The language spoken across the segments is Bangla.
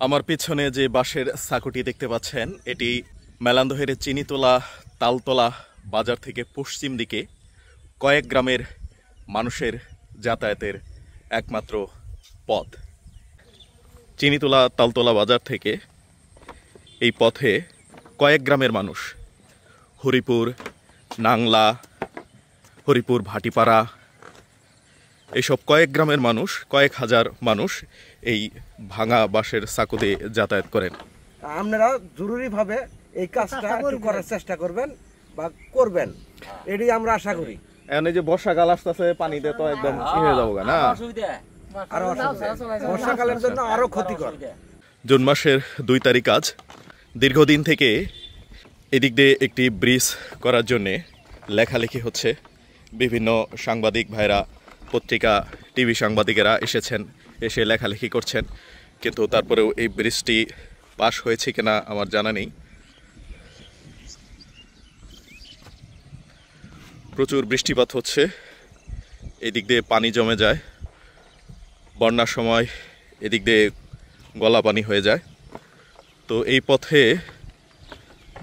আমার পিছনে যে বাঁশের সাঁকোটি দেখতে পাচ্ছেন, এটি মেলান্দহের চিনিতলা তালতলা বাজার থেকে পশ্চিম দিকে কয়েক গ্রামের মানুষের যাতায়াতের একমাত্র পথ। চিনিতলা তালতলা বাজার থেকে এই পথে কয়েক গ্রামের মানুষ, হরিপুর, নাংলা, হরিপুর ভাটিপাড়া, এইসব কয়েক গ্রামের মানুষ, কয়েক হাজার মানুষ এই ভাঙা বাঁশের সাঁকো দিয়ে যাতায়াত করেন। আপনারা জরুরিভাবে এই কাজটা একটু করার চেষ্টা করবেন বা করবেন, এটাই আমরা আশা করি। এখন এই যে বর্ষাকাল আসতেছে, পানিতে তো একদম হয়ে যাবো না, আরো বর্ষাকালের জন্য আরো ক্ষতিকর। জুন মাসের 2 তারিখ আজ। দীর্ঘদিন থেকে এদিক দিয়ে একটি ব্রিজ করার জন্যে লেখালেখি হচ্ছে। বিভিন্ন সাংবাদিক ভাইরা, পত্রিকা, টিভি সাংবাদিকেরা এসেছেন, এসে লেখালেখি করছেন, কিন্তু তারপরেও এই ব্রিজটি পাস হয়েছে কিনা আমার জানা নেই। প্রচুর বৃষ্টিপাত হচ্ছে, এদিক দিয়ে পানি জমে যায়, বন্যার সময় এদিক দিয়ে গলা পানি হয়ে যায়। তো এই পথে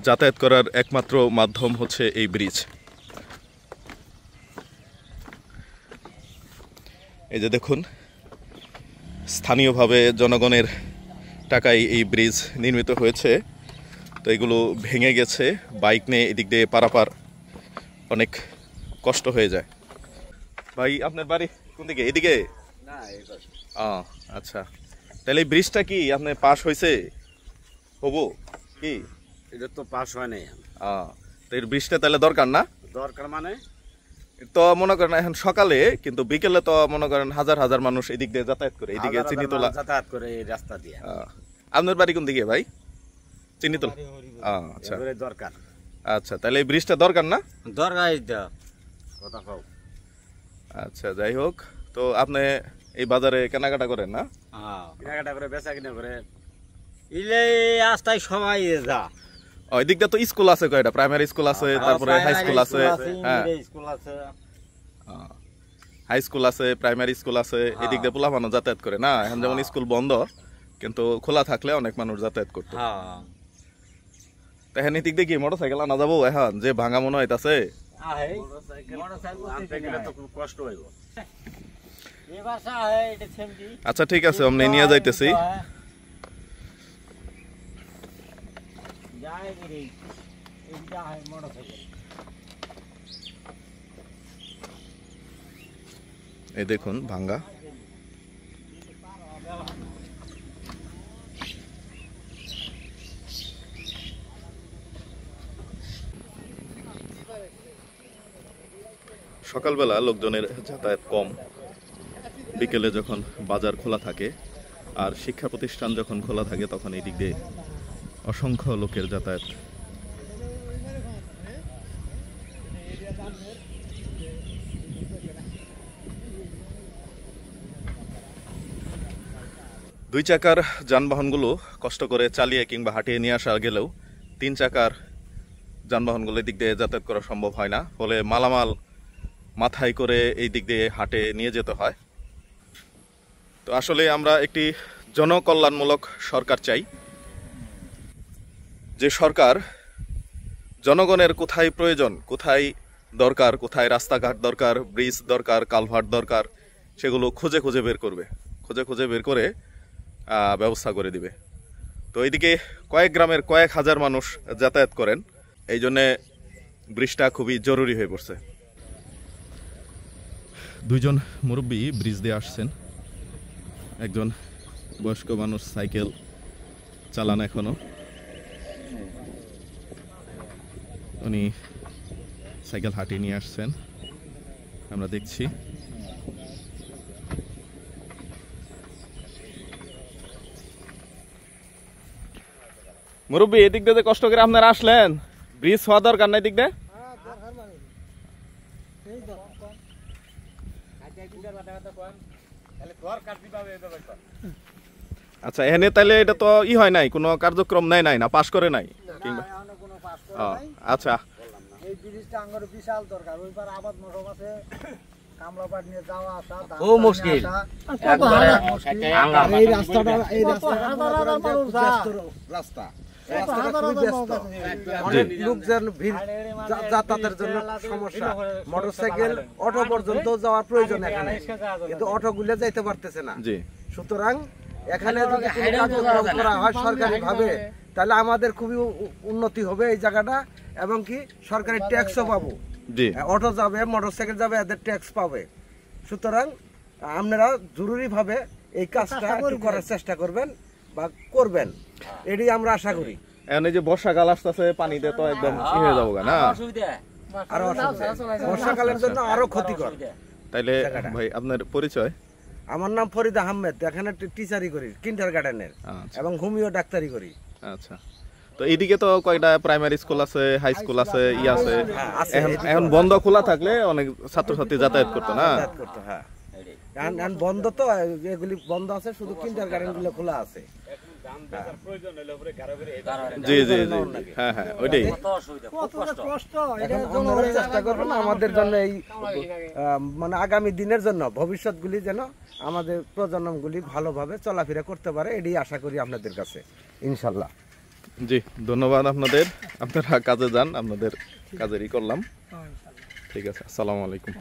যাতায়াত করার একমাত্র মাধ্যম হচ্ছে এই ব্রিজ। এই যে দেখুন, স্থানীয়ভাবে জনগণের টাকায় এই ব্রিজ নির্মিত হয়েছে। তো এগুলো ভেঙে গেছে, বাইক নিয়ে এদিক দিয়ে পারাপার অনেক কষ্ট হয়ে যায়। ভাই, আপনার বাড়ি কোন দিকে? এদিকে? আচ্ছা, তাহলে এই ব্রিজটা কি আপনার পাস হয়েছে? হবো কি? এটা তো পাস হয় নাই। তো এই ব্রিজটা তাহলে দরকার না? দরকার মানে তো মনে করেন এখন সকালে, কিন্তু বিকেলে তো মনে করেন হাজার হাজার মানুষ এদিক দিয়ে যাতায়াত করে, এদিকে চিনিতলা যাতায়াত করে এই রাস্তা দিয়ে। আপনার বাড়ি কোন দিকে ভাই? চিনিতলা? আচ্ছা, দরকার। আচ্ছা, তাহলে এই ব্রিজটা দরকার না? দরকার। আচ্ছা, যাই হোক, তো আপনি এই বাজারে কেনাকাটা করেন না? কেনাকাটা করে, বেচা কিনা করে, ইলে রাস্তায় সবাই যা। ওই দিকটা তো স্কুল আছে কয়টা? প্রাইমারি স্কুল আছে, তারপরে হাই স্কুল আছে, হ্যাঁ, হাই স্কুল আছে, প্রাইমারি স্কুল আছে। এদিক দিয়ে পোলা মানুষ যাতায়াত করে না। এখন যেমন স্কুল বন্ধ, কিন্তু খোলা থাকলে অনেক মানুষ যাতায়াত করতো। এখন এদিক দিয়ে কি মোটরসাইকেল আনা যাবো? এখন যে ভাঙা মনে হইতাছে, আচ্ছা ঠিক আছে, আমি নিয়ে যাইতেছি। এই দেখুন ভাঙ্গা। সকালবেলা লোকজনের যাতায়াত কম, বিকেলে যখন বাজার খোলা থাকে আর শিক্ষা প্রতিষ্ঠান যখন খোলা থাকে তখন এই দিক দিয়ে অসংখ্য লোকের যাতায়াত। দুই চাকার যানবাহনগুলো কষ্ট করে চালিয়ে কিংবা হাঁটিয়ে নিয়ে আসা গেলেও 3 চাকার যানবাহনগুলো এই দিক দিয়ে যাতায়াত করা সম্ভব হয় না। ফলে মালামাল মাথায় করে এই দিক দিয়ে হাটে নিয়ে যেতে হয়। তো আসলে আমরা একটি জনকল্যাণমূলক সরকার চাই, যে সরকার জনগণের কোথায় প্রয়োজন, কোথায় দরকার, কোথায় রাস্তাঘাট দরকার, ব্রিজ দরকার, কালভার্ট দরকার, সেগুলো খুঁজে খুঁজে বের করবে, খুঁজে খুঁজে বের করে ব্যবস্থা করে দিবে। তো এইদিকে কয়েক গ্রামের কয়েক হাজার মানুষ যাতায়াত করেন, এই জন্যে ব্রিজটা খুবই জরুরি হয়ে পড়ছে। 2 জন মুরব্বী ব্রিজ দিয়ে আসছেন। একজন বয়স্ক মানুষ সাইকেল চালান এখনো, উনি সাইকেল হাঁটিয়ে নিয়ে আসছেন, আমরা দেখছি। মুরব্বী, এদিক দিয়ে কষ্ট করে আপনারা আসলেন, ব্রিজ হওয়া দরকার না এদিক দিয়ে? আচ্ছা, এখানে তাহলে এটা তো হয় নাই, কোনো কার্যক্রম নেয় নাই, না পাস করে নাই কিংবা? আচ্ছা, এই ব্রিজটা আমার বিশাল দরকার। ওই পার আবাদ মশক আছে, ও মুশকিল এই রাস্তাটা রাস্তা রাস্তাটা খুবই ব্যস্ত। অনেক লোকজন ভিড় যাতায়াতের জন্য সমস্যা, মোটরসাইকেল অটো পর্যন্ত যাওয়ার প্রয়োজন এখানে, কিন্তু অটো গুলো যাইতে পারতেছে না। জি সুতরাং এখানে যদি কোনো কার্যক্রম করা হয় সরকারি ভাবে, তাহলে আমাদের খুবই উন্নতি হবে এই জায়গাটা, এবং কি সরকারি ট্যাক্সও পাবো। জি অটো যাবে, মোটরসাইকেল যাবে, এদের ট্যাক্স পাবে। সুতরাং আপনারা জরুরি ভাবে এই কাজটা একটু করার চেষ্টা করবেন বা করবেন, এটি আমরা আশা করি। এখন এই যে বর্ষাকাল আসতেছে, পানিতে তো একদম হয়ে যাবো না, আরো বর্ষাকালের জন্য আরো ক্ষতিকর। তাইলে ভাই আপনার পরিচয়? আমার নাম ফরিদ আহমেদ, এখানে টিচারি করি কিন্ডার গার্ডেনের, আচ্ছা এবং হোমিও ডাক্তারি করি। আচ্ছা, তো এইদিকে তো কয়টা প্রাইমারি স্কুল আছে, হাই স্কুল আছে, আছে। এখন বন্ধ খোলা থাকলে অনেক ছাত্রছাত্রী যাতায়াত করতো না। হ্যাঁ, এখন বন্ধ তো, এগুলি বন্ধ আছে, শুধু কিন্ডার গার্ডেন গুলো খোলা আছে। জি জি জি, হ্যাঁ হ্যাঁ, ওইটাই। আপনারা চেষ্টা করবেন আমাদের জন্য এই মানে আগামী দিনের জন্য, ভবিষ্যৎগুলি যেন আমাদের প্রজন্মগুলি ভালোভাবে চলাফেরা করতে পারে, এটাই আশা করি আপনাদের কাছে, ইনশাল্লাহ। জি, ধন্যবাদ আপনাদের। আপনারা কাজে যান, আপনাদের কাজেরই করলাম। ঠিক আছে, আসসালামু আলাইকুম।